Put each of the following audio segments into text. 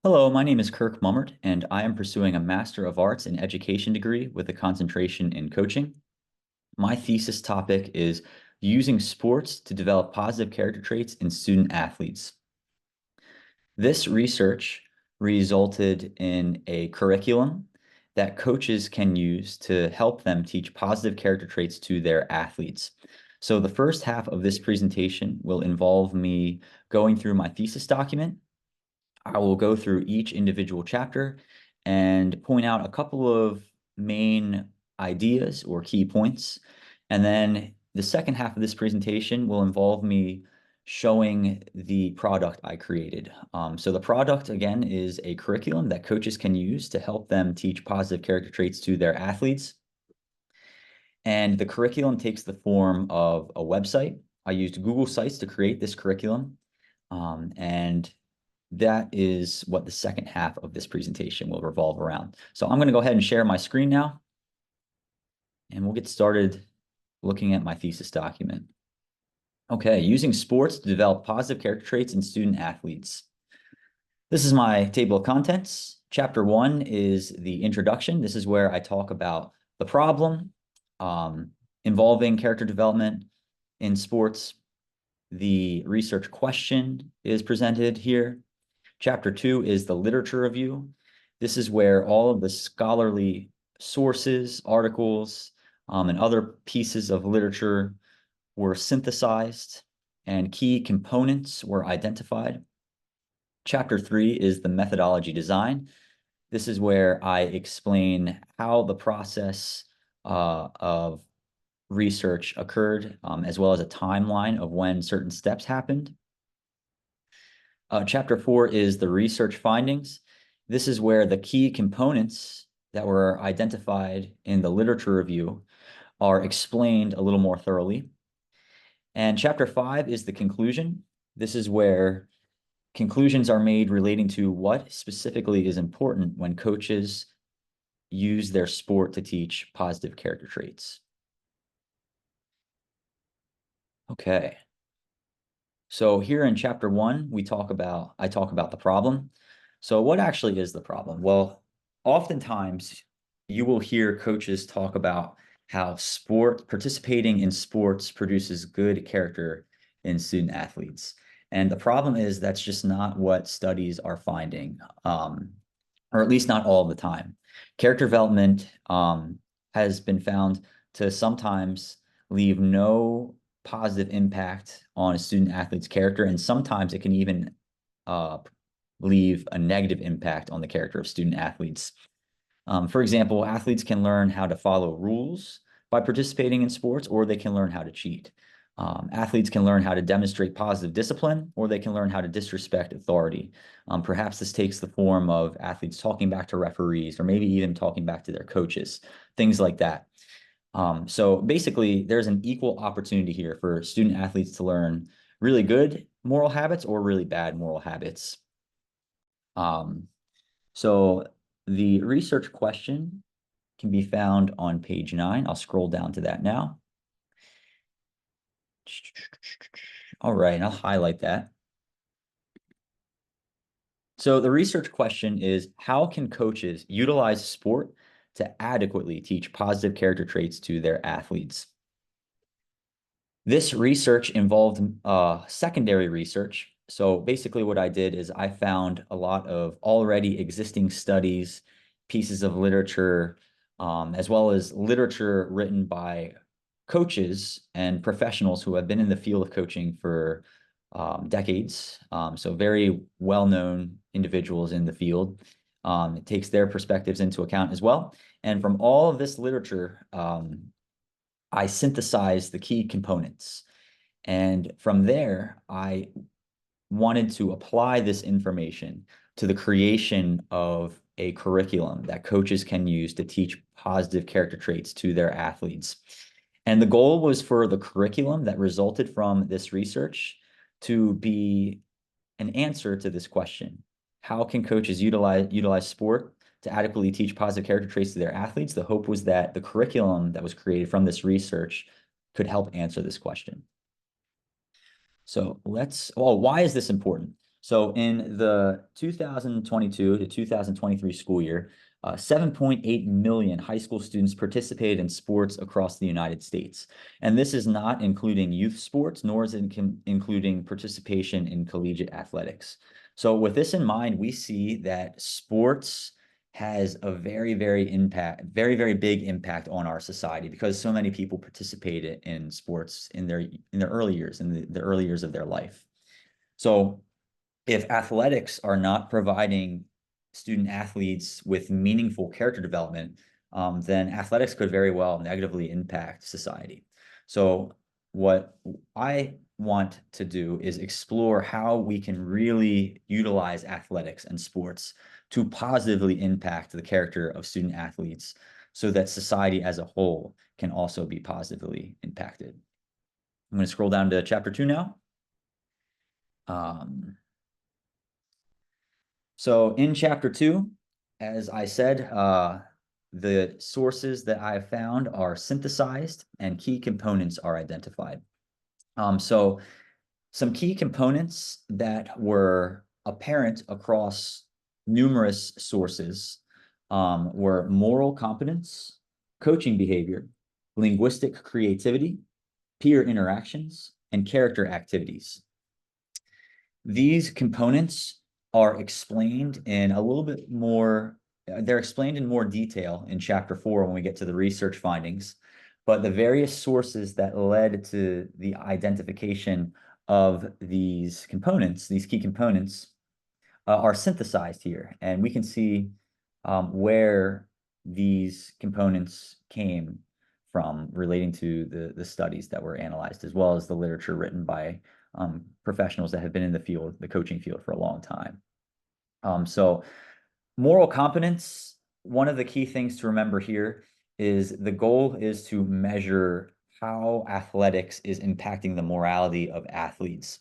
Hello, my name is Kirk Mummert, and I am pursuing a Master of Arts in Education degree with a concentration in coaching. My thesis topic is using sports to develop positive character traits in student athletes. This research resulted in a curriculum that coaches can use to help them teach positive character traits to their athletes. So the first half of this presentation will involve me going through my thesis document. I will go through each individual chapter and point out a couple of main ideas or key points. And then the second half of this presentation will involve me showing the product I created. So the product, again, is a curriculum that coaches can use to help them teach positive character traits to their athletes. And the curriculum takes the form of a website. I used Google Sites to create this curriculum. And that is what the second half of this presentation will revolve around. So I'm going to go ahead and share my screen now, and we'll get started looking at my thesis document. Okay, using sports to develop positive character traits in student athletes. This is my table of contents. Chapter 1 is the introduction. This is where I talk about the problem involving character development in sports. The research question is presented here. Chapter 2 is the literature review. This is where all of the scholarly sources, articles, and other pieces of literature were synthesized and key components were identified. Chapter 3 is the methodology design. This is where I explain how the process of research occurred, as well as a timeline of when certain steps happened. Chapter 4 is the research findings. This is where the key components that were identified in the literature review are explained a little more thoroughly. And chapter 5 is the conclusion. This is where conclusions are made relating to what specifically is important when coaches use their sport to teach positive character traits. Okay. So here in chapter 1, I talk about the problem. So what actually is the problem? Well, oftentimes you will hear coaches talk about how participating in sports produces good character in student athletes. And the problem is that's just not what studies are finding, or at least not all the time. Character development has been found to sometimes leave no positive impact on a student athlete's character, and sometimes it can even leave a negative impact on the character of student athletes. For example, athletes can learn how to follow rules by participating in sports, or they can learn how to cheat. Athletes can learn how to demonstrate positive discipline, or they can learn how to disrespect authority. Perhaps this takes the form of athletes talking back to referees, or maybe even talking back to their coaches, things like that. So basically, there's an equal opportunity here for student athletes to learn really good moral habits or really bad moral habits. So the research question can be found on page 9. I'll scroll down to that now. All right, and I'll highlight that. So the research question is, how can coaches utilize sport to adequately teach positive character traits to their athletes? This research involved secondary research. So basically what I did is I found a lot of already existing studies, pieces of literature, as well as literature written by coaches and professionals who have been in the field of coaching for decades. So very well-known individuals in the field. It takes their perspectives into account as well. And from all of this literature, I synthesized the key components. And from there, I wanted to apply this information to the creation of a curriculum that coaches can use to teach positive character traits to their athletes. And the goal was for the curriculum that resulted from this research to be an answer to this question. How can coaches utilize sport to adequately teach positive character traits to their athletes? The hope was that the curriculum that was created from this research could help answer this question. So why is this important? So in the 2022 to 2023 school year, 7.8 million high school students participated in sports across the United States. And this is not including youth sports, nor is it including participation in collegiate athletics. So with this in mind, we see that sports has a very, very big impact on our society because so many people participated in sports in their early years, in the early years of their life. So if athletics are not providing student athletes with meaningful character development, then athletics could very well negatively impact society. So what I want to do is explore how we can really utilize athletics and sports to positively impact the character of student athletes so that society as a whole can also be positively impacted. I'm going to scroll down to chapter 2 now. So in chapter 2, as I said, the sources that I found are synthesized and key components are identified. So some key components that were apparent across numerous sources were moral competence, coaching behavior, linguistic creativity, peer interactions, and character activities. These components are explained in a little bit more, they're explained in more detail in chapter 4 when we get to the research findings, but the various sources that led to the identification of these components, these key components, are synthesized here. And we can see where these components came from relating to the studies that were analyzed, as well as the literature written by professionals that have been in the field, the coaching field, for a long time. So moral competence, one of the key things to remember here is the goal is to measure how athletics is impacting the morality of athletes.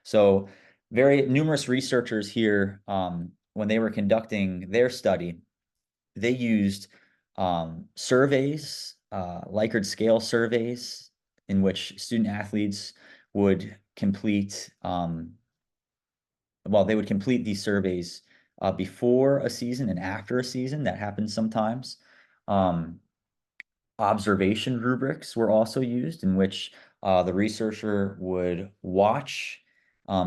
So very numerous researchers here, when they were conducting their study, they used surveys, Likert scale surveys, in which student athletes would complete, they would complete these surveys before a season and after a season. That happens sometimes. Observation rubrics were also used, in which the researcher would watch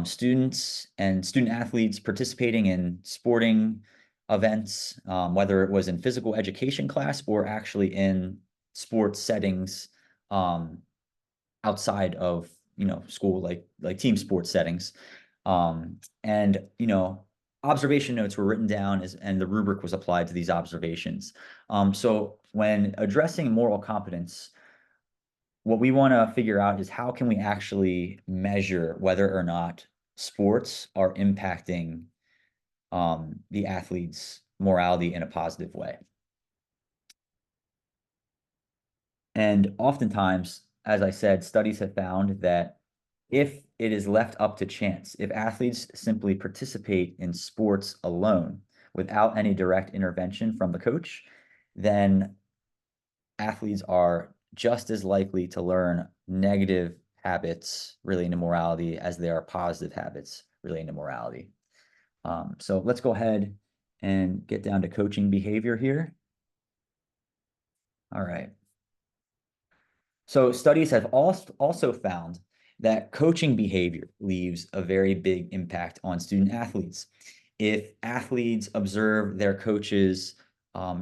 students and student athletes participating in sporting events, whether it was in physical education class or actually in sports settings outside of school, like team sports settings. And observation notes were written down and the rubric was applied to these observations. So when addressing moral competence, what we want to figure out is how can we actually measure whether or not sports are impacting the athlete's morality in a positive way. And oftentimes, as I said, studies have found that if it is left up to chance, if athletes simply participate in sports alone without any direct intervention from the coach, then athletes are just as likely to learn negative habits relating to morality as they are positive habits relating to morality. So let's go ahead and get down to coaching behavior here. All right. So studies have also found that coaching behavior leaves a very big impact on student athletes. If athletes observe their coaches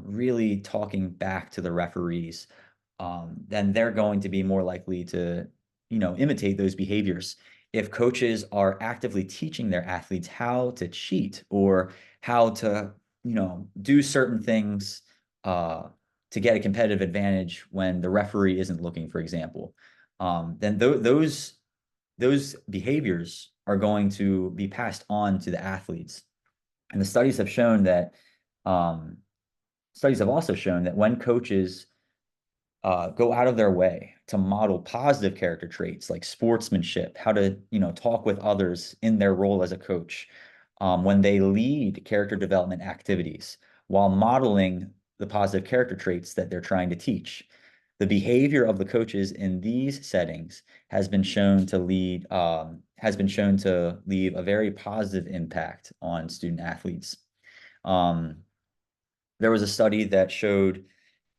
really talking back to the referees, then they're going to be more likely to, imitate those behaviors. If coaches are actively teaching their athletes how to cheat or how to, do certain things to get a competitive advantage when the referee isn't looking, for example, then those behaviors are going to be passed on to the athletes. And the studies have shown that studies have also shown that when coaches go out of their way to model positive character traits like sportsmanship, how to talk with others in their role as a coach, when they lead character development activities while modeling the positive character traits that they're trying to teach, The behavior of the coaches in these settings has been shown to leave a very positive impact on student athletes. There was a study that showed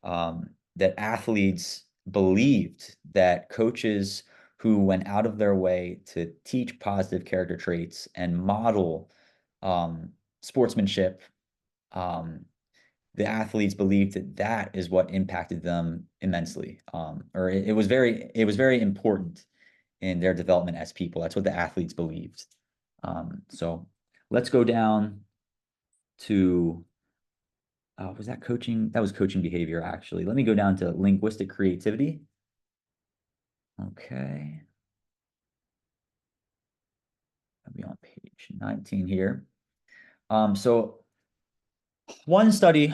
that athletes believed that coaches who went out of their way to teach positive character traits and model sportsmanship, the athletes believed that that is what impacted them immensely, or it was very important in their development as people. That's what the athletes believed. So let's go down to was that coaching? That was coaching behavior, actually. Let me go down to linguistic creativity. Okay. I'll be on page 19 here. So one study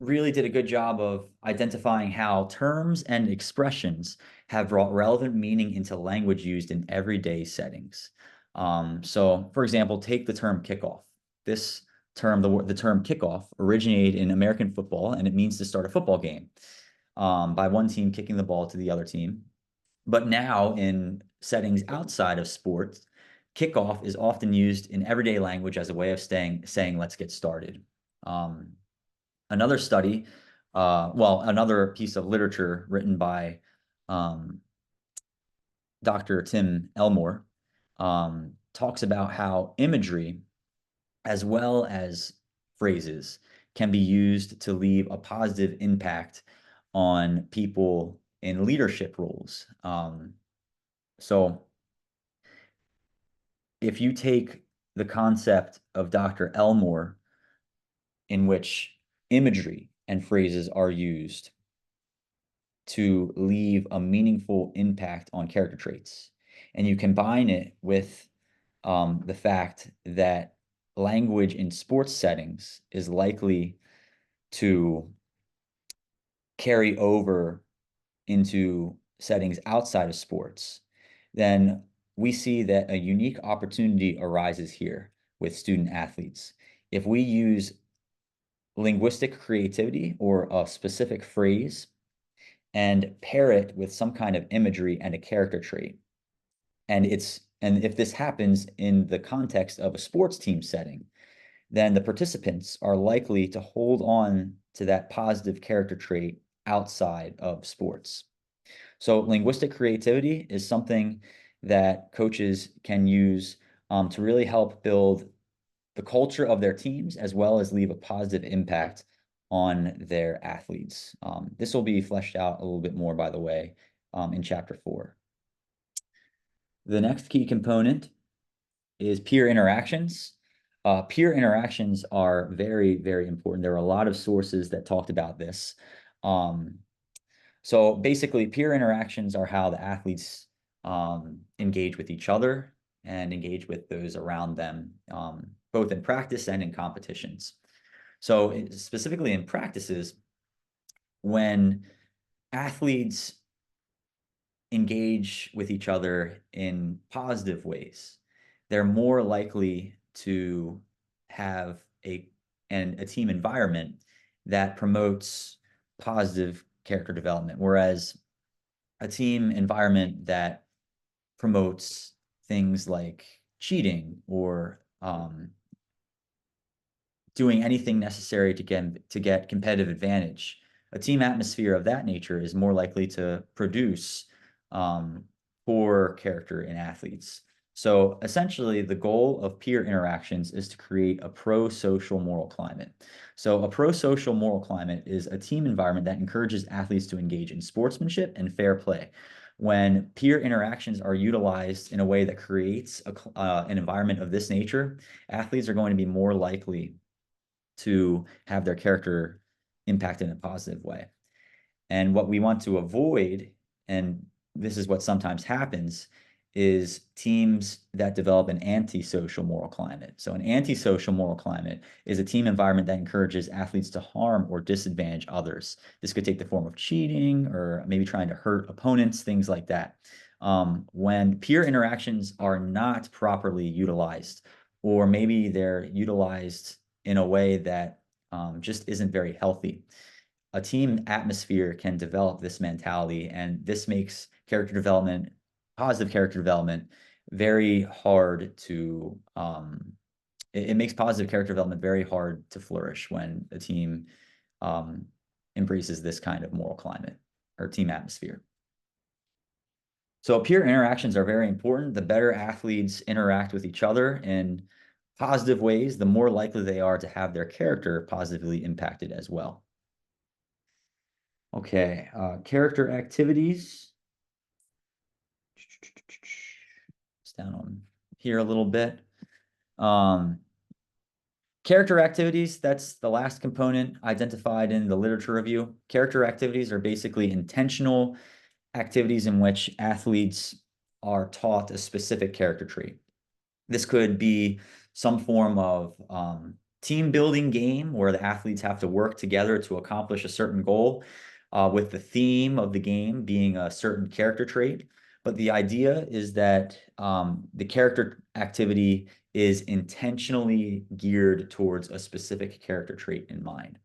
really did a good job of identifying how terms and expressions have brought relevant meaning into language used in everyday settings. So, for example, take the term kickoff. This term, the term kickoff, originated in American football, and it means to start a football game by one team kicking the ball to the other team. But now, in settings outside of sports, kickoff is often used in everyday language as a way of saying let's get started. Another study, another piece of literature written by Dr. Tim Elmore talks about how imagery, as well as phrases, can be used to leave a positive impact on people in leadership roles. So if you take the concept of Dr. Elmore, in which imagery and phrases are used to leave a meaningful impact on character traits, and you combine it with the fact that language in sports settings is likely to carry over into settings outside of sports, then we see that a unique opportunity arises here with student athletes. If we use linguistic creativity or a specific phrase and pair it with some kind of imagery and a character trait, and if this happens in the context of a sports team setting, then the participants are likely to hold on to that positive character trait outside of sports. So linguistic creativity is something that coaches can use to really help build the culture of their teams, as well as leave a positive impact on their athletes. This will be fleshed out a little bit more, by the way, in chapter 4. The next key component is peer interactions. Peer interactions are very, very important. There are a lot of sources that talked about this. So basically, peer interactions are how the athletes engage with each other and engage with those around them, both in practice and in competitions. So specifically in practices, when athletes engage with each other in positive ways, they're more likely to have a team environment that promotes positive character development, whereas a team environment that promotes things like cheating or doing anything necessary to get competitive advantage, a team atmosphere of that nature is more likely to produce poor character in athletes. So essentially, the goal of peer interactions is to create a pro-social moral climate. So a pro-social moral climate is a team environment that encourages athletes to engage in sportsmanship and fair play. When peer interactions are utilized in a way that creates an environment of this nature, athletes are going to be more likely to have their character impacted in a positive way. And what we want to avoid, and this is what sometimes happens, is teams that develop an antisocial moral climate. So an antisocial moral climate is a team environment that encourages athletes to harm or disadvantage others. This could take the form of cheating or maybe trying to hurt opponents, things like that. When peer interactions are not properly utilized, or maybe they're utilized in a way that just isn't very healthy, a team atmosphere can develop this mentality, and this makes character development, positive character development, very hard to it makes positive character development very hard to flourish when a team um, embraces this kind of moral climate or team atmosphere. So peer interactions are very important. The better athletes interact with each other in positive ways, the more likely they are to have their character positively impacted as well. Okay, character activities. It's down on here a little bit. Character activities, that's the last component identified in the literature review. Character activities are basically intentional activities in which athletes are taught a specific character trait. This could be some form of team building game where the athletes have to work together to accomplish a certain goal, with the theme of the game being a certain character trait. But the idea is that the character activity is intentionally geared towards a specific character trait in mind.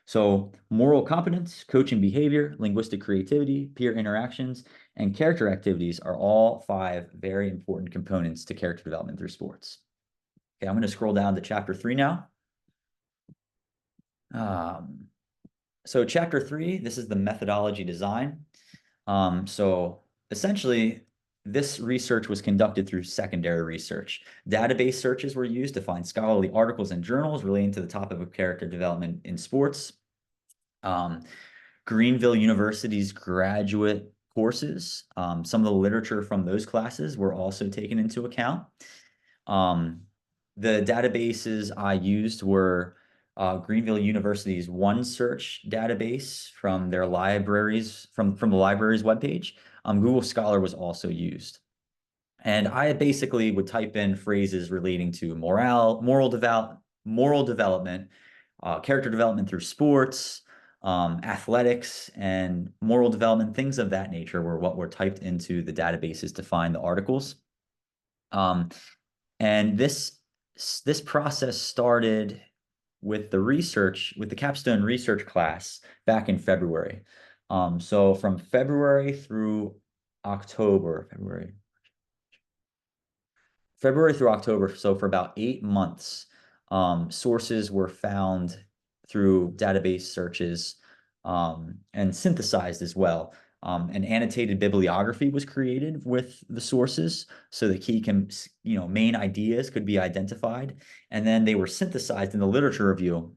So moral competence, coaching behavior, linguistic creativity, peer interactions, and character activities are all 5 very important components to character development through sports. Okay, I'm going to scroll down to chapter 3 now. So chapter 3, this is the methodology design. So essentially, this research was conducted through secondary research. Database searches were used to find scholarly articles and journals relating to the topic of character development in sports. Greenville University's graduate courses, some of the literature from those classes were also taken into account. The databases I used were Greenville University's OneSearch database from their libraries, from the library's webpage. Google Scholar was also used. And I basically would type in phrases relating to moral development, character development through sports, athletics, and moral development, things of that nature were what were typed into the databases to find the articles. And this process started with the capstone research class back in February. So from February through October, February through October, so for about 8 months, sources were found through database searches and synthesized as well. An annotated bibliography was created with the sources so the key main ideas could be identified, and then they were synthesized in the literature review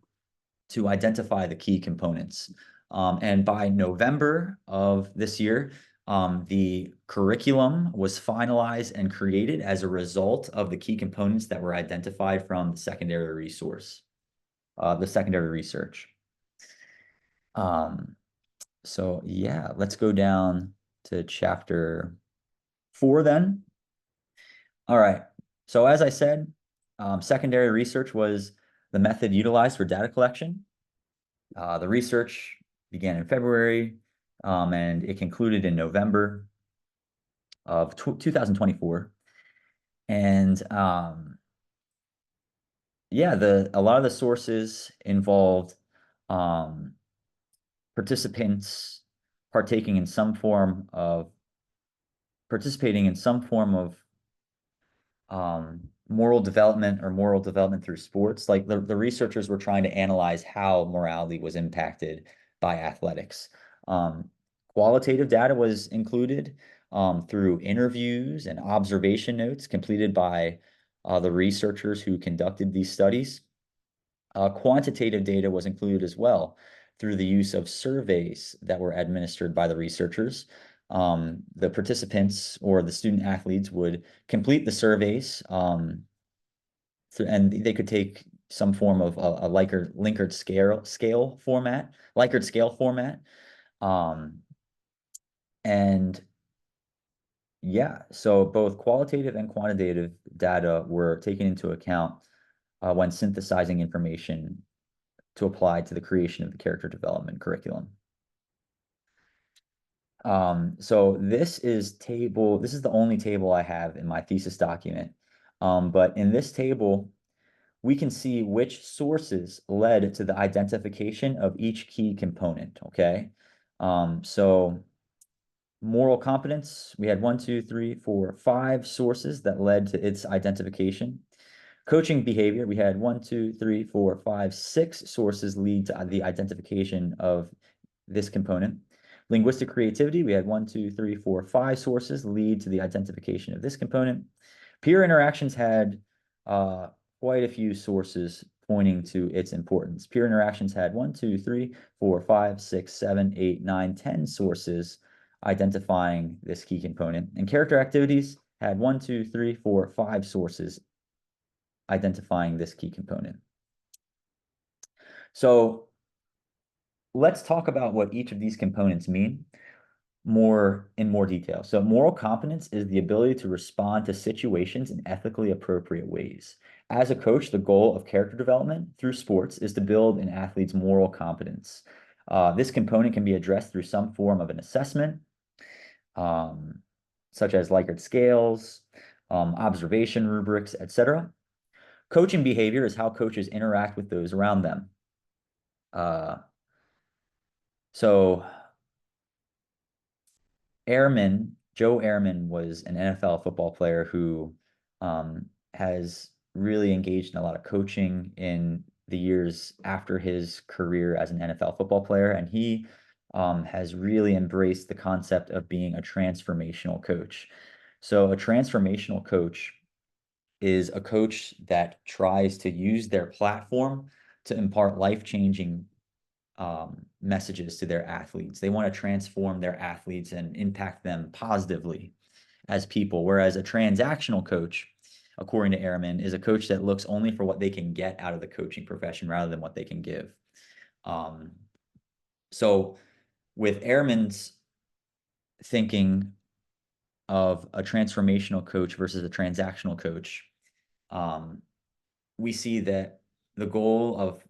to identify the key components. And by November of this year, the curriculum was finalized and created as a result of the key components that were identified from the secondary research. So yeah, let's go down to chapter 4 then. All right. So as I said, secondary research was the method utilized for data collection. The research began in February, and it concluded in November of 2024. And yeah, a lot of the sources involved participants participating in some form of moral development through sports. Like the researchers were trying to analyze how morality was impacted by athletics. Qualitative data was included through interviews and observation notes completed by the researchers who conducted these studies. Quantitative data was included as well through the use of surveys that were administered by the researchers. The participants or the student athletes would complete the surveys, and they could take some form of a Likert scale format. And yeah, so both qualitative and quantitative data were taken into account when synthesizing information to apply to the creation of the character development curriculum. So this is the only table I have in my thesis document. But in this table, we can see which sources led to the identification of each key component, okay? So moral competence, we had 1, 2, 3, 4, 5 sources that led to its identification. Coaching behavior, we had 1, 2, 3, 4, 5, 6 sources lead to the identification of this component. Linguistic creativity, we had 1, 2, 3, 4, 5 sources lead to the identification of this component. Peer interactions had quite a few sources pointing to its importance. Peer interactions had 1, 2, 3, 4, 5, 6, 7, 8, 9, 10 sources identifying this key component. And character activities had 1, 2, 3, 4, 5 sources identifying this key component. So let's talk about what each of these components mean in more detail. So moral competence is the ability to respond to situations in ethically appropriate ways. As a coach, the goal of character development through sports is to build an athlete's moral competence. This component can be addressed through some form of an assessment, such as Likert scales, observation rubrics, etc. Coaching behavior is how coaches interact with those around them. So Joe Ehrman was an NFL football player who has really engaged in a lot of coaching in the years after his career as an NFL football player, and he has really embraced the concept of being a transformational coach. So a transformational coach is a coach that tries to use their platform to impart life-changing messages to their athletes. They want to transform their athletes and impact them positively as people. Whereas a transactional coach, according to Ehrman, is a coach that looks only for what they can get out of the coaching profession rather than what they can give. So with Ehrman's thinking of a transformational coach versus a transactional coach, we see that the goal of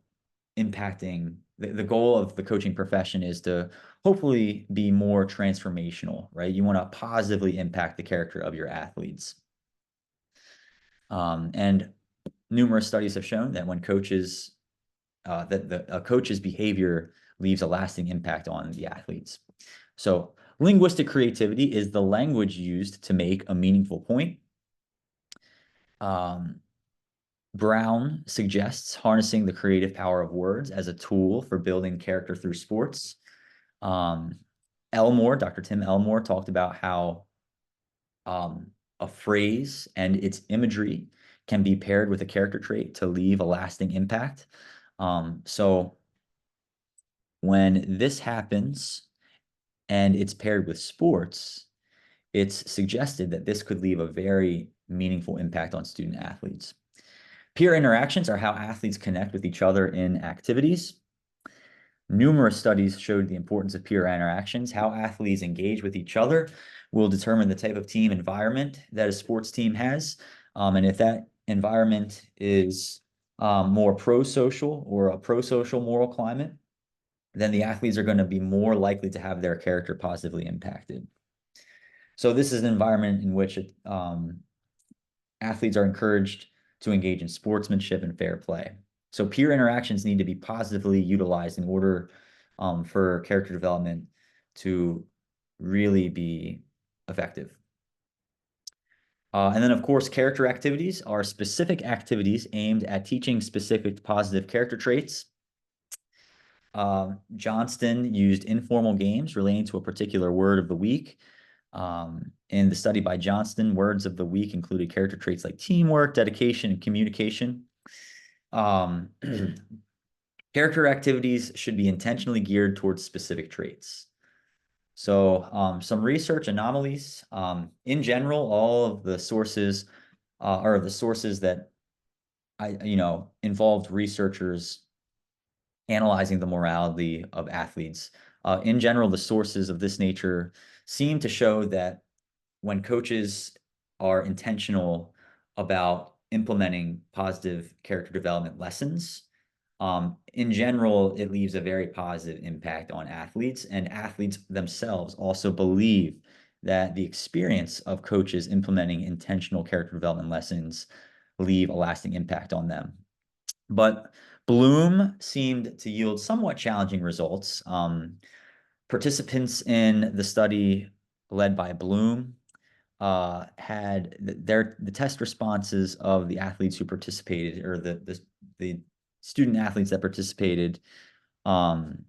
impacting the goal of the coaching profession is to hopefully be more transformational, right? You want to positively impact the character of your athletes. And numerous studies have shown that when coaches, a coach's behavior leaves a lasting impact on the athletes. So linguistic creativity is the language used to make a meaningful point. Brown suggests harnessing the creative power of words as a tool for building character through sports. Dr. Tim Elmore talked about how a phrase and its imagery can be paired with a character trait to leave a lasting impact. So when this happens and it's paired with sports, it's suggested that this could leave a very meaningful impact on student athletes. Peer interactions are how athletes connect with each other in activities. Numerous studies showed the importance of peer interactions. How athletes engage with each other will determine the type of team environment that a sports team has. And if that environment is more pro-social or a pro-social moral climate, then the athletes are going to be more likely to have their character positively impacted. So this is an environment in which athletes are encouraged to engage in sportsmanship and fair play. So peer interactions need to be positively utilized in order for character development to really be effective. And then, of course, character activities are specific activities aimed at teaching specific positive character traits. Johnston used informal games relating to a particular word of the week. In the study by Johnston, words of the week included character traits like teamwork, dedication, and communication. Character activities should be intentionally geared towards specific traits. So some research anomalies. In general, all of the sources are the sources that involved researchers analyzing the morality of athletes. In general, the sources of this nature seem to show that when coaches are intentional about implementing positive character development lessons, in general, it leaves a very positive impact on athletes, and athletes themselves also believe that the experience of coaches implementing intentional character development lessons leave a lasting impact on them. But Bloom seemed to yield somewhat challenging results. Participants in the study led by Bloom had the test responses of the athletes who participated, or the student athletes that participated, um,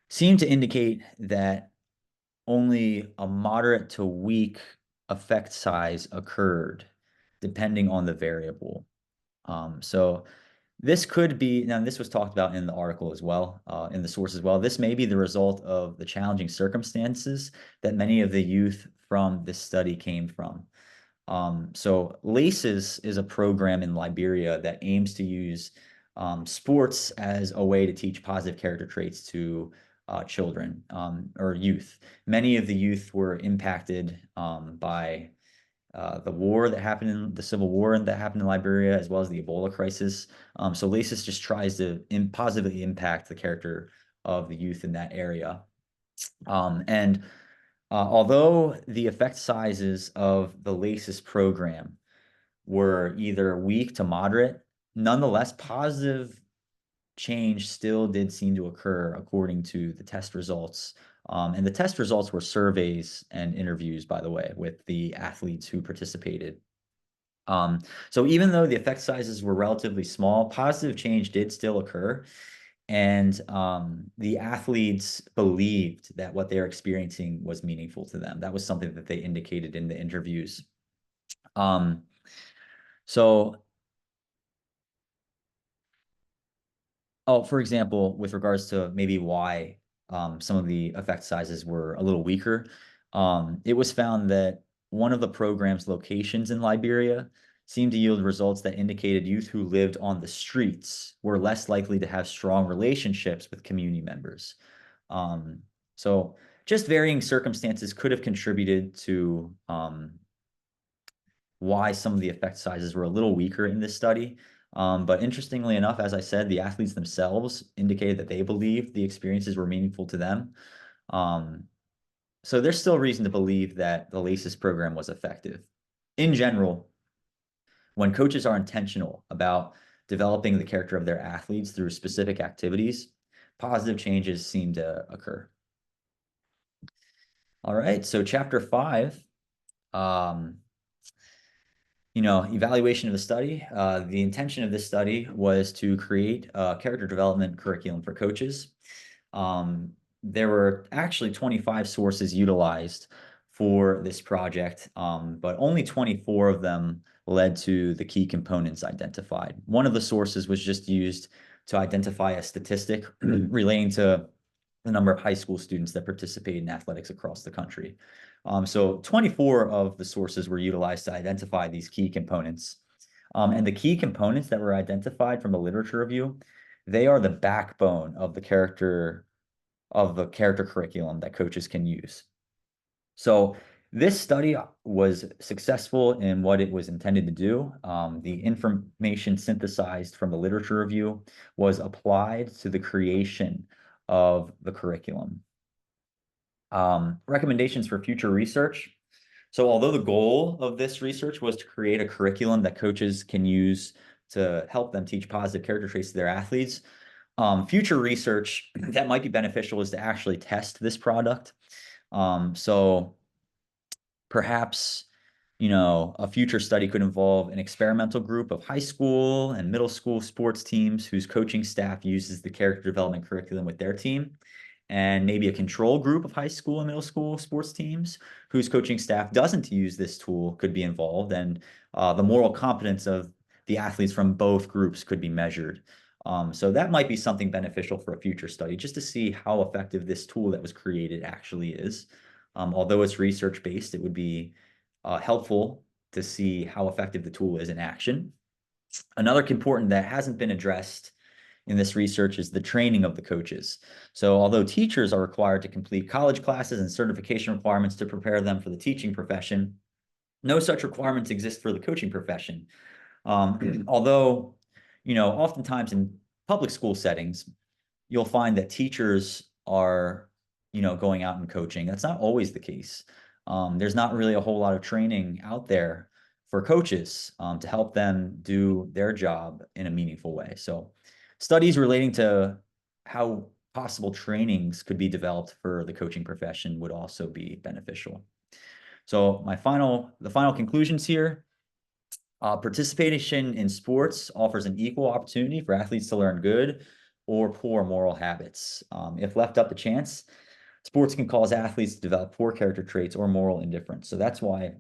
seemed to indicate that only a moderate to weak effect size occurred, depending on the variable. So this could be, now this was talked about in the article as well, in the source as well. This may be the result of the challenging circumstances that many of the youth from this study came from. So LACES is a program in Liberia that aims to use sports as a way to teach positive character traits to children or youth. Many of the youth were impacted by the war that happened in the civil war that happened in Liberia, as well as the Ebola crisis. So LACES just tries to positively impact the character of the youth in that area. And although the effect sizes of the LACES program were either weak to moderate, nonetheless, positive change still did seem to occur according to the test results. And the test results were surveys and interviews, by the way, with the athletes who participated. So even though the effect sizes were relatively small, positive change did still occur. And the athletes believed that what they're experiencing was meaningful to them. That was something that they indicated in the interviews. Um, so Oh, for example, with regards to maybe why some of the effect sizes were a little weaker, it was found that one of the program's locations in Liberia seemed to yield results that indicated youth who lived on the streets were less likely to have strong relationships with community members. Um, so just varying circumstances could have contributed to why some of the effect sizes were a little weaker in this study. But interestingly enough, as I said, the athletes themselves indicated that they believed the experiences were meaningful to them. Um, so there's still reason to believe that the LACES program was effective. In general, when coaches are intentional about developing the character of their athletes through specific activities, positive changes seem to occur. All right, so chapter 5, um, evaluation of the study. The intention of this study was to create a character development curriculum for coaches. There were actually 25 sources utilized for this project, but only 24 of them led to the key components identified. One of the sources was just used to identify a statistic relating to the number of high school students that participate in athletics across the country. So 24 of the sources were utilized to identify these key components. And the key components that were identified from the literature review, they are the backbone of the character curriculum that coaches can use. So this study was successful in what it was intended to do. The information synthesized from the literature review was applied to the creation of the curriculum. Recommendations for future research. So although the goal of this research was to create a curriculum that coaches can use to help them teach positive character traits to their athletes, future research that might be beneficial is to actually test this product. So perhaps, a future study could involve an experimental group of high school and middle school sports teams whose coaching staff uses the character development curriculum with their team, and maybe a control group of high school and middle school sports teams whose coaching staff doesn't use this tool could be involved, and the moral competence of the athletes from both groups could be measured. So that might be something beneficial for a future study, just to see how effective this tool that was created actually is. Although it's research-based, it would be helpful to see how effective the tool is in action. Another component that hasn't been addressed in this research is the training of the coaches. So although teachers are required to complete college classes and certification requirements to prepare them for the teaching profession, no such requirements exist for the coaching profession. Although, oftentimes in public school settings, you'll find that teachers are, going out and coaching. That's not always the case. There's not really a whole lot of training out there for coaches to help them do their job in a meaningful way. So studies relating to how possible trainings could be developed for the coaching profession would also be beneficial. So the final conclusions here, participation in sports offers an equal opportunity for athletes to learn good or poor moral habits. If left up to chance, sports can cause athletes to develop poor character traits or moral indifference. So that's why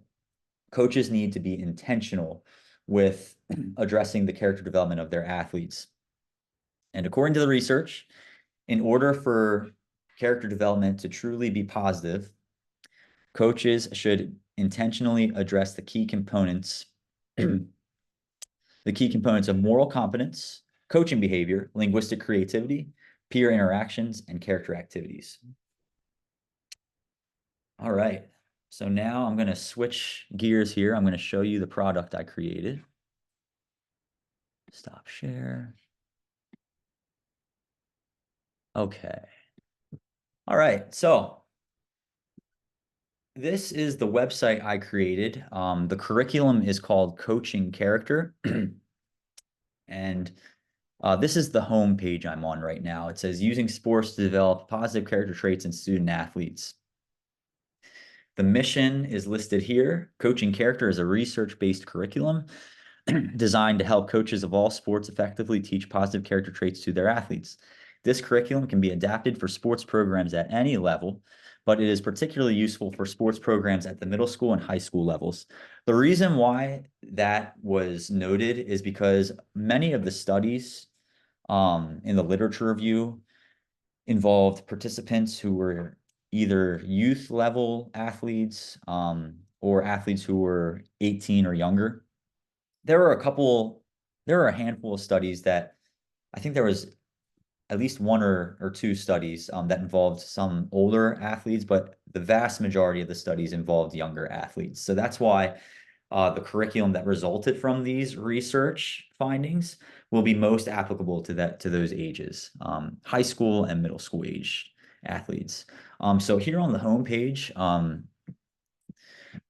coaches need to be intentional with addressing the character development of their athletes. And according to the research, in order for character development to truly be positive, coaches should intentionally address the key components of moral competence, coaching behavior, linguistic creativity, peer interactions, and character activities. All right. So now I'm going to switch gears here. I'm going to show you the product I created. Stop share. Okay. All right. So this is the website I created. The curriculum is called Coaching Character. And this is the home page I'm on right now. It says using sports to develop positive character traits in student athletes. The mission is listed here. Coaching Character is a research-based curriculum designed to help coaches of all sports effectively teach positive character traits to their athletes. This curriculum can be adapted for sports programs at any level, but it is particularly useful for sports programs at the middle school and high school levels. The reason why that was noted is because many of the studies in the literature review involved participants who were either youth level athletes or athletes who were 18 or younger. There were a handful of studies that I think there was at least one or two studies that involved some older athletes, but the vast majority of the studies involved younger athletes. So that's why the curriculum that resulted from these research findings will be most applicable to those ages, high school and middle school age athletes. So here on the homepage,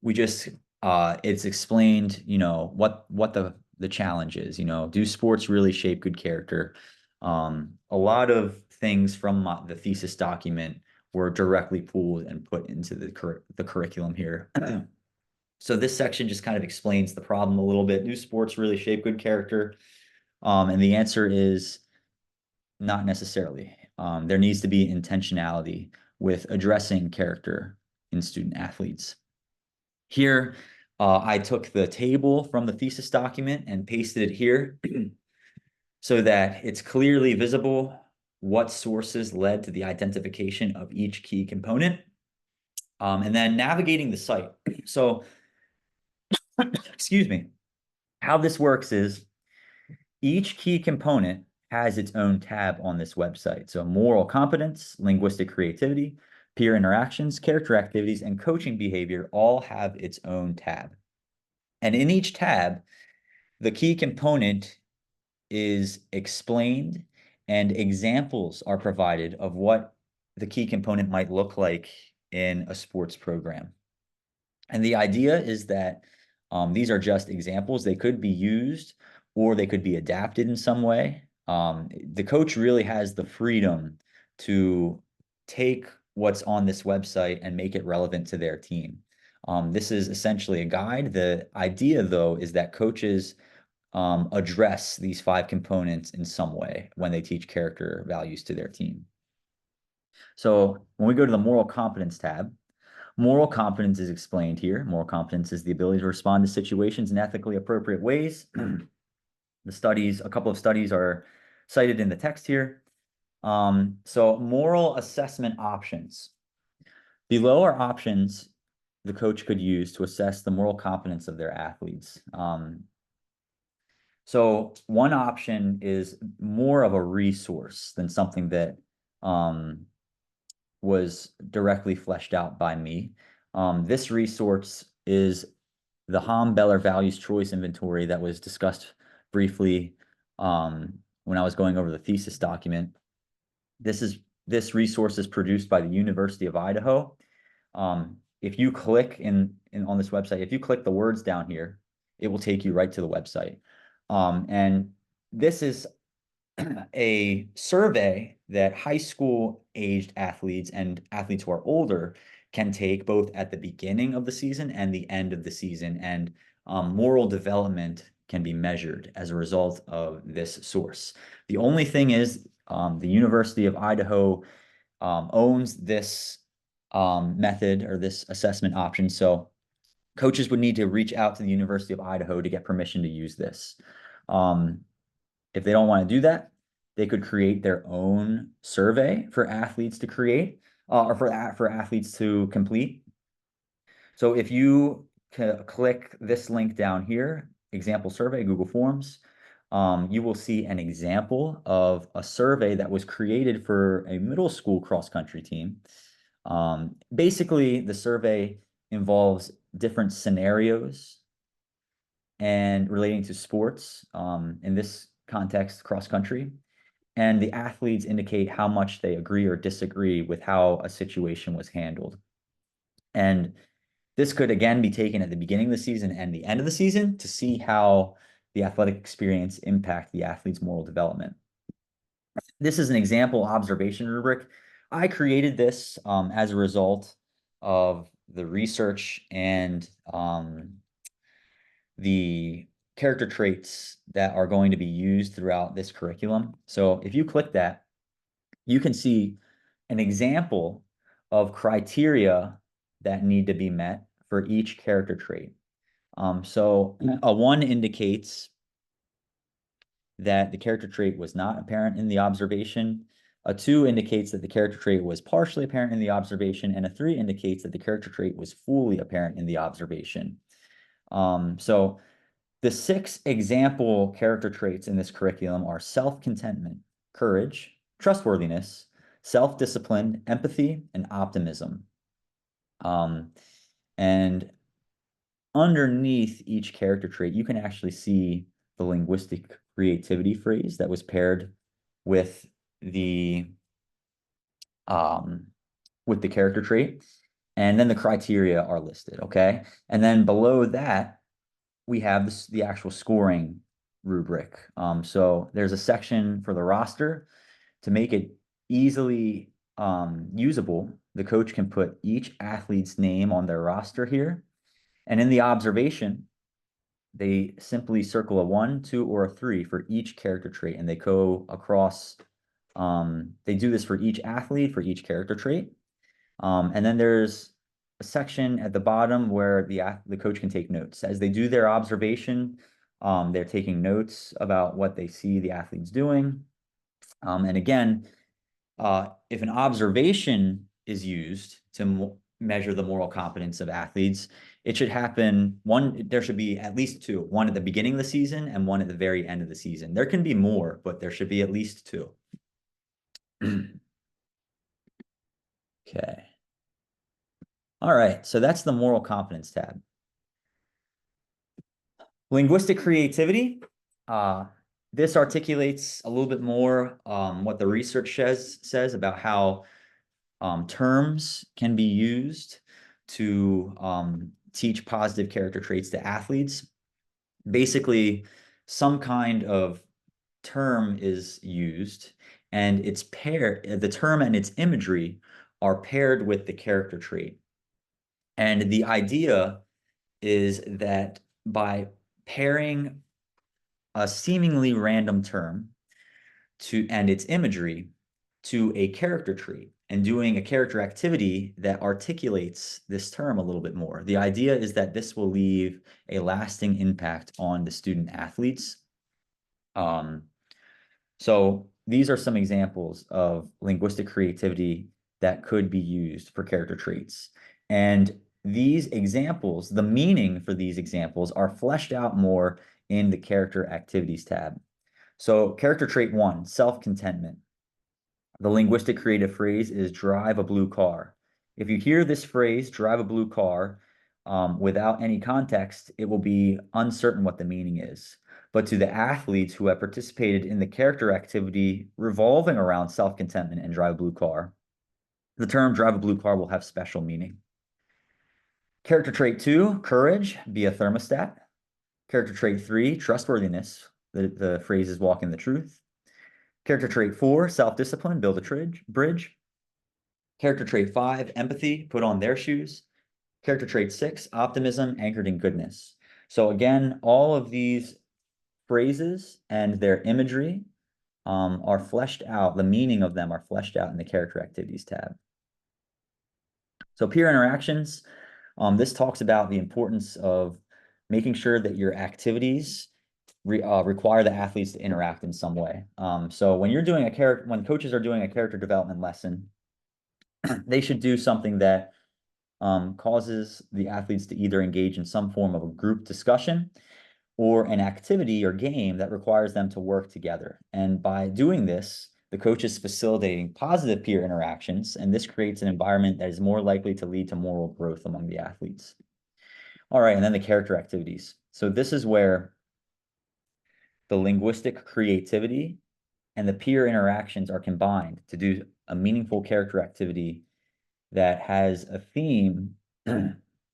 we just it's explained, what the challenge is. Do sports really shape good character? A lot of things from the thesis document were directly pulled and put into the curriculum here. So this section just kind of explains the problem a little bit. Do sports really shape good character? And the answer is not necessarily. There needs to be intentionality with addressing character in student athletes. Here, I took the table from the thesis document and pasted it here so that it's clearly visible what sources led to the identification of each key component. And then navigating the site. So excuse me, how this works is each key component has its own tab on this website. So moral competence, linguistic creativity, peer interactions, character activities, and coaching behavior all have its own tab. And in each tab, the key component is explained and examples are provided of what the key component might look like in a sports program. And the idea is that these are just examples. They could be used or they could be adapted in some way. The coach really has the freedom to take what's on this website and make it relevant to their team. This is essentially a guide. The idea, though, is that coaches address these 5 components in some way when they teach character values to their team. So when we go to the moral competence tab, moral competence is explained here. Moral competence is the ability to respond to situations in ethically appropriate ways. A couple of studies are cited in the text here. So moral assessment options. Below are options the coach could use to assess the moral competence of their athletes. So one option is more of a resource than something that was directly fleshed out by me. This resource is the Beller Values Choice Inventory that was discussed briefly when I was going over the thesis document. This resource is produced by the University of Idaho. If you click on this website, if you click the words down here, it will take you right to the website. And this is a survey that high school aged athletes and athletes who are older can take both at the beginning of the season and the end of the season. And moral development can be measured as a result of this source. The only thing is the University of Idaho owns this method or this assessment option. So coaches would need to reach out to the University of Idaho to get permission to use this. If they don't want to do that, they could create their own survey for athletes to create or for athletes to complete. So if you click this link down here, example survey, Google Forms, you will see an example of a survey that was created for a middle school cross-country team. Basically, the survey involves different scenarios and relating to sports, in this context, cross-country. And the athletes indicate how much they agree or disagree with how a situation was handled. And this could again be taken at the beginning of the season and the end of the season to see how the athletic experience impact the athlete's moral development. This is an example observation rubric. I created this as a result of the research and the character traits that are going to be used throughout this curriculum. So if you click that, you can see an example of criteria that need to be met for each character trait. So a 1 indicates that the character trait was not apparent in the observation. A 2 indicates that the character trait was partially apparent in the observation, and a 3 indicates that the character trait was fully apparent in the observation. So the 6 example character traits in this curriculum are self-contentment, courage, trustworthiness, self-discipline, empathy, and optimism. And underneath each character trait, you can actually see the linguistic creativity phrase that was paired with the character trait. And then the criteria are listed, okay? And then below that, we have the actual scoring rubric. So there's a section for the roster to make it easily usable. The coach can put each athlete's name on their roster here. And in the observation, they simply circle a 1, 2, or a 3 for each character trait, and they go across. They do this for each athlete, for each character trait. And then there's a section at the bottom where the coach can take notes. As they do their observation, they're taking notes about what they see the athletes doing. And again, if an observation is used to measure the moral competence of athletes, it should happen there should be at least 2, one at the beginning of the season and one at the very end of the season. There can be more, but there should be at least 2. Okay. All right, so that's the moral competence tab. Linguistic creativity. This articulates a little bit more what the research says about how terms can be used to teach positive character traits to athletes. Basically, some kind of term is used, and the term and its imagery are paired with the character trait. And the idea is that by pairing a seemingly random term and its imagery to a character trait and doing a character activity that articulates this term a little bit more. The idea is that this will leave a lasting impact on the student athletes. So these are some examples of linguistic creativity that could be used for character traits. And these examples, the meaning for these examples are fleshed out more in the character activities tab. So character trait 1, self-contentment. The linguistic creative phrase is drive a blue car. If you hear this phrase, drive a blue car, without any context, it will be uncertain what the meaning is. But to the athletes who have participated in the character activity revolving around self-contentment and drive a blue car, the term drive a blue car will have special meaning. Character trait 2, courage, be a thermostat. Character trait 3, trustworthiness. The phrase is walking the truth. Character trait 4, self-discipline, build a bridge. Character trait 5, empathy, put on their shoes. Character trait 6, optimism, anchored in goodness. So again, all of these phrases and their imagery are fleshed out. The meaning of them are fleshed out in the character activities tab. So peer interactions, this talks about the importance of making sure that your activities require the athletes to interact in some way. So when when coaches are doing a character development lesson, they should do something that causes the athletes to either engage in some form of a group discussion or an activity or game that requires them to work together. And by doing this, the coach is facilitating positive peer interactions, and this creates an environment that is more likely to lead to moral growth among the athletes. All right, and then the character activities. So this is where the linguistic creativity and the peer interactions are combined to do a meaningful character activity that has a theme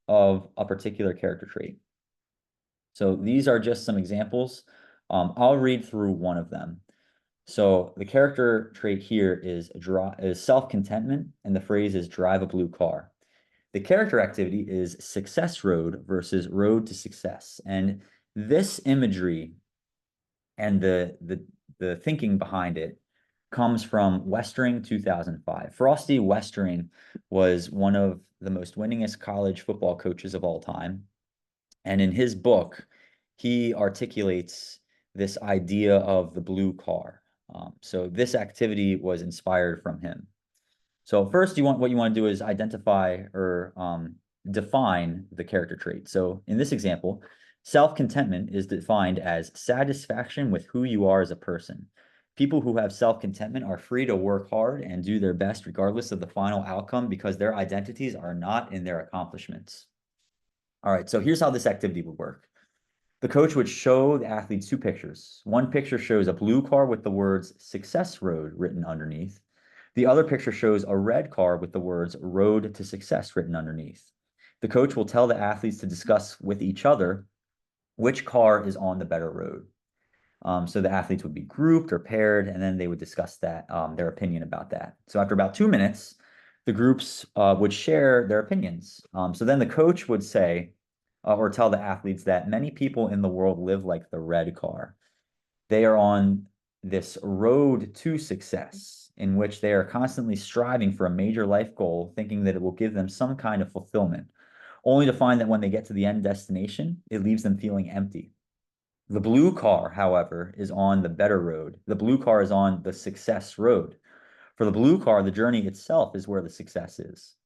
of a particular character trait. So these are just some examples. I'll read through one of them. So the character trait here is self-contentment, and the phrase is drive a blue car. The character activity is success road versus road to success. And this imagery and the thinking behind it comes from Westering 2005. Frosty Westering was one of the most winningest college football coaches of all time. And in his book, he articulates this idea of the blue car. So this activity was inspired from him. So first, what you want to do is identify or define the character trait. So in this example, self-contentment is defined as satisfaction with who you are as a person. People who have self-contentment are free to work hard and do their best regardless of the final outcome because their identities are not in their accomplishments. All right, so here's how this activity would work. The coach would show the athletes two pictures. One picture shows a blue car with the words Success Road written underneath. The other picture shows a red car with the words Road to Success written underneath. The coach will tell the athletes to discuss with each other which car is on the better road. So the athletes would be grouped or paired, and then they would discuss that, their opinion about that. So after about 2 minutes, the groups would share their opinions. So then the coach would say, or tell the athletes that many people in the world live like the red car. They are on this road to success in which they are constantly striving for a major life goal, thinking that it will give them some kind of fulfillment, only to find that when they get to the end destination, it leaves them feeling empty. The blue car, however, is on the better road. The blue car is on the success road. For the blue car, the journey itself is where the success is.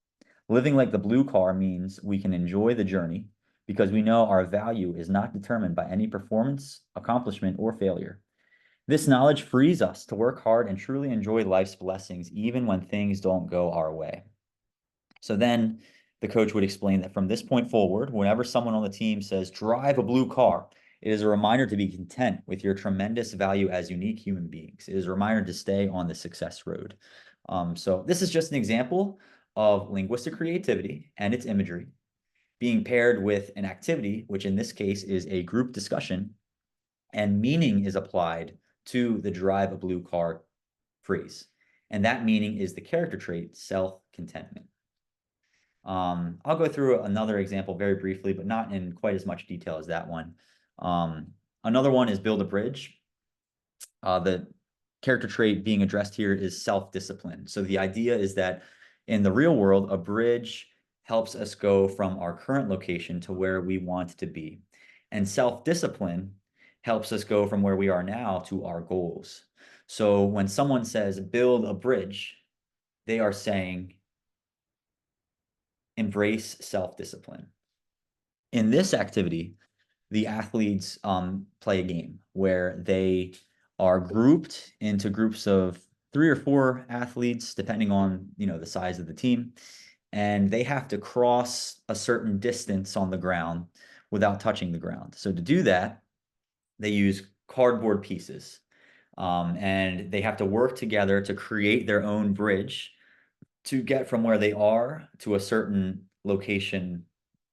Living like the blue car means we can enjoy the journey because we know our value is not determined by any performance, accomplishment, or failure. This knowledge frees us to work hard and truly enjoy life's blessings, even when things don't go our way. So then the coach would explain that from this point forward, whenever someone on the team says, drive a blue car, it is a reminder to be content with your tremendous value as unique human beings. It is a reminder to stay on the success road. So this is just an example of linguistic creativity and its imagery being paired with an activity, which in this case is a group discussion, and meaning is applied to the drive a blue car phrase. And that meaning is the character trait self-contentment. I'll go through another example very briefly, but not in quite as much detail as that one. Another one is build a bridge. The character trait being addressed here is self-discipline. So the idea is that in the real world, a bridge helps us go from our current location to where we want to be. And self-discipline helps us go from where we are now to our goals. So when someone says build a bridge, they are saying embrace self-discipline. In this activity, the athletes play a game where they are grouped into groups of 3 or 4 athletes, depending on the size of the team, and they have to cross a certain distance on the ground without touching the ground. So to do that, they use cardboard pieces, and they have to work together to create their own bridge to get from where they are to a certain location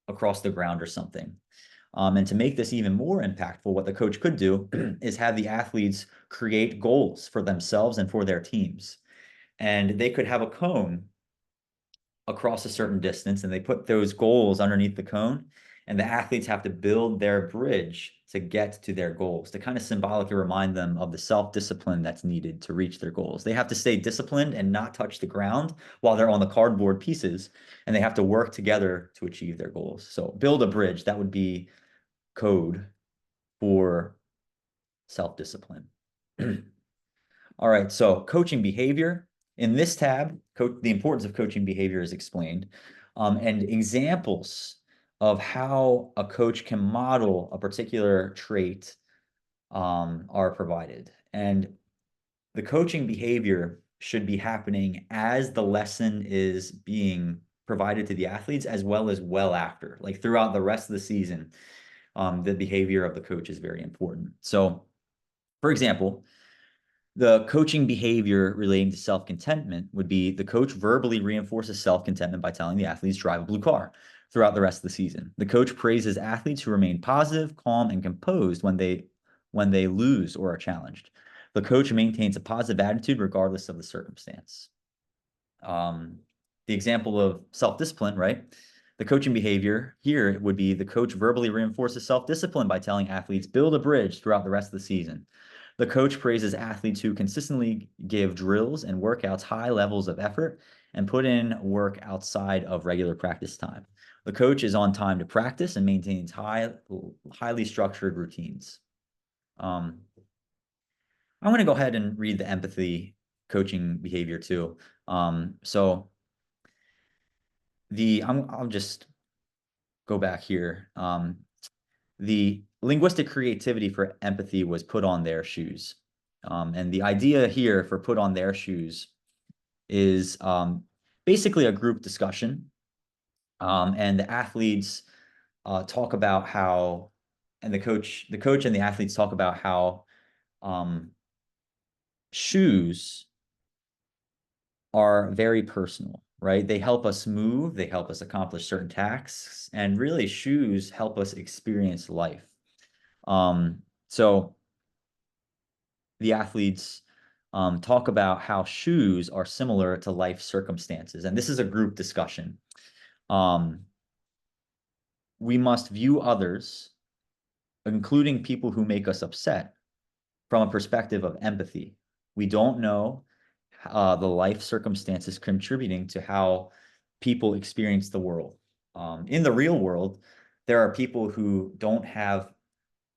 across the ground or something. And to make this even more impactful, what the coach could do is have the athletes create goals for themselves and for their teams. And they could have a cone across a certain distance, and they put those goals underneath the cone, and the athletes have to build their bridge to get to their goals, to kind of symbolically remind them of the self-discipline that's needed to reach their goals. They have to stay disciplined and not touch the ground while they're on the cardboard pieces, and they have to work together to achieve their goals. So build a bridge, that would be code for self-discipline. All right, so coaching behavior. In this tab, the importance of coaching behavior is explained, and examples of how a coach can model a particular trait are provided. And the coaching behavior should be happening as the lesson is being provided to the athletes, as well as well after, like throughout the rest of the season. The behavior of the coach is very important. So, for example, the coaching behavior relating to self-contentment would be the coach verbally reinforces self-contentment by telling the athletes drive a blue car throughout the rest of the season. The coach praises athletes who remain positive, calm, and composed when they lose or are challenged. The coach maintains a positive attitude regardless of the circumstance. The example of self-discipline, right? The coaching behavior here would be the coach verbally reinforces self-discipline by telling athletes build a bridge throughout the rest of the season. The coach praises athletes who consistently give drills and workouts high levels of effort and put in work outside of regular practice time. The coach is on time to practice and maintains highly structured routines. I'm going to go ahead and read the empathy coaching behavior too. So I'll just go back here. The linguistic creativity for empathy was put on their shoes. And the idea here for put on their shoes is basically a group discussion. And the athletes talk about how, and the coach and the athletes talk about how shoes are very personal, right? They help us move, they help us accomplish certain tasks, and really shoes help us experience life. So the athletes talk about how shoes are similar to life circumstances, and this is a group discussion. We must view others, including people who make us upset, from a perspective of empathy. We don't know the life circumstances contributing to how people experience the world. In the real world, there are people who don't have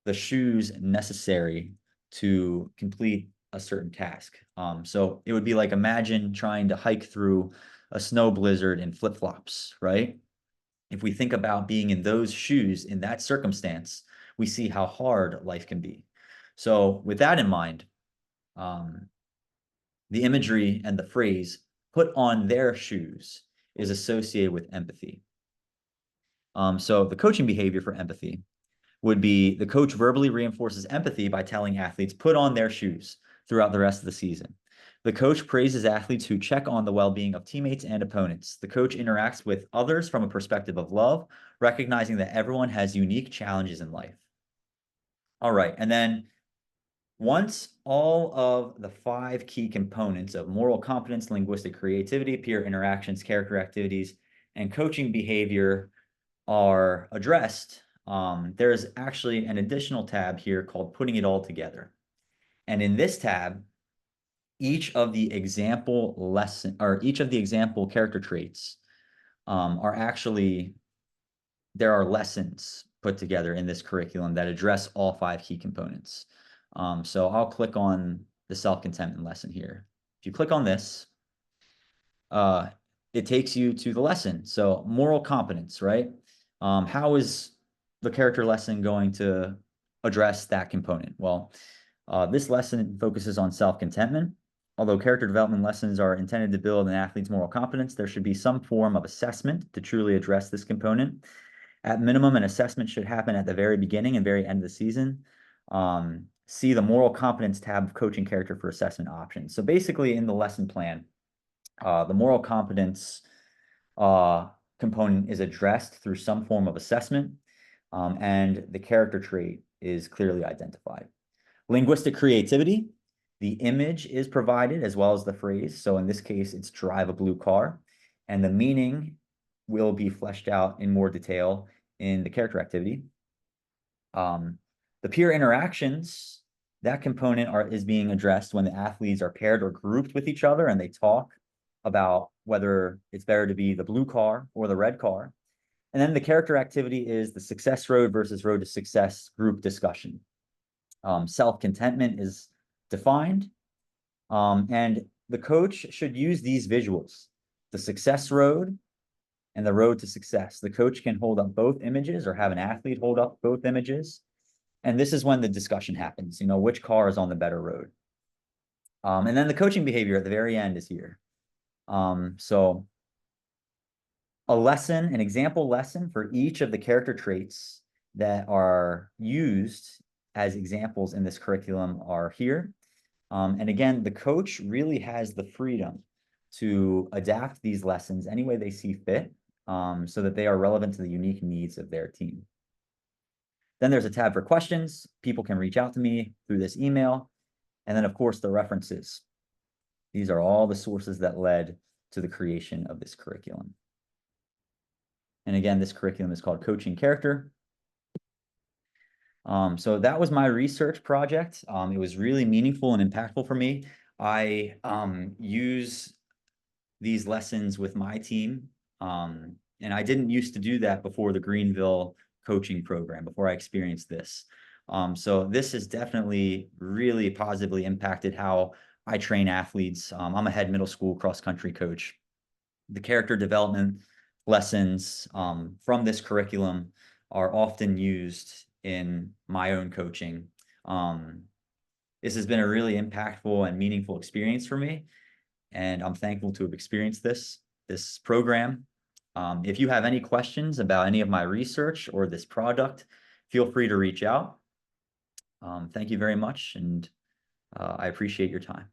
the shoes necessary to complete a certain task. So it would be like, imagine trying to hike through a snow blizzard in flip-flops, right? If we think about being in those shoes in that circumstance, we see how hard life can be. So with that in mind, the imagery and the phrase put on their shoes is associated with empathy. So the coaching behavior for empathy would be the coach verbally reinforces empathy by telling athletes put on their shoes throughout the rest of the season. The coach praises athletes who check on the well-being of teammates and opponents. The coach interacts with others from a perspective of love, recognizing that everyone has unique challenges in life. All right, and then once all of the 5 key components of moral competence, linguistic creativity, peer interactions, character activities, and coaching behavior are addressed, there's actually an additional tab here called putting it all together. And in this tab, each of the example character traits there are lessons put together in this curriculum that address all 5 key components. So I'll click on the self-contentment lesson here. If you click on this, it takes you to the lesson. So moral competence, right? How is the character lesson going to address that component? Well, this lesson focuses on self-contentment. Although character development lessons are intended to build an athlete's moral competence, there should be some form of assessment to truly address this component. At minimum, an assessment should happen at the very beginning and very end of the season. See the moral competence tab of coaching character for assessment options. So basically in the lesson plan, the moral competence component is addressed through some form of assessment. and the character trait is clearly identified. Linguistic creativity, the image is provided as well as the phrase. So in this case, it's drive a blue car, and the meaning will be fleshed out in more detail in the character activity. The peer interactions, that component is being addressed when the athletes are paired or grouped with each other and they talk about whether it's better to be the blue car or the red car. And then the character activity is the success road versus road to success group discussion. Self-contentment is defined, and the coach should use these visuals, the success road and the road to success. The coach can hold up both images or have an athlete hold up both images. And this is when the discussion happens, which car is on the better road. And then the coaching behavior at the very end is here. So an example lesson for each of the character traits that are used as examples in this curriculum are here. And again, the coach really has the freedom to adapt these lessons any way they see fit, so that they are relevant to the unique needs of their team. Then there's a tab for questions. People can reach out to me through this email. And then, of course, the references. These are all the sources that led to the creation of this curriculum. And again, this curriculum is called Coaching Character. So that was my research project. It was really meaningful and impactful for me. I use these lessons with my team. And I didn't used to do that before the Greenville coaching program, before I experienced this. So this has definitely really positively impacted how I train athletes. I'm a head middle school cross-country coach. The character development lessons from this curriculum are often used in my own coaching. This has been a really impactful and meaningful experience for me, and I'm thankful to have experienced this program. If you have any questions about any of my research or this product, feel free to reach out. Thank you very much, and I appreciate your time.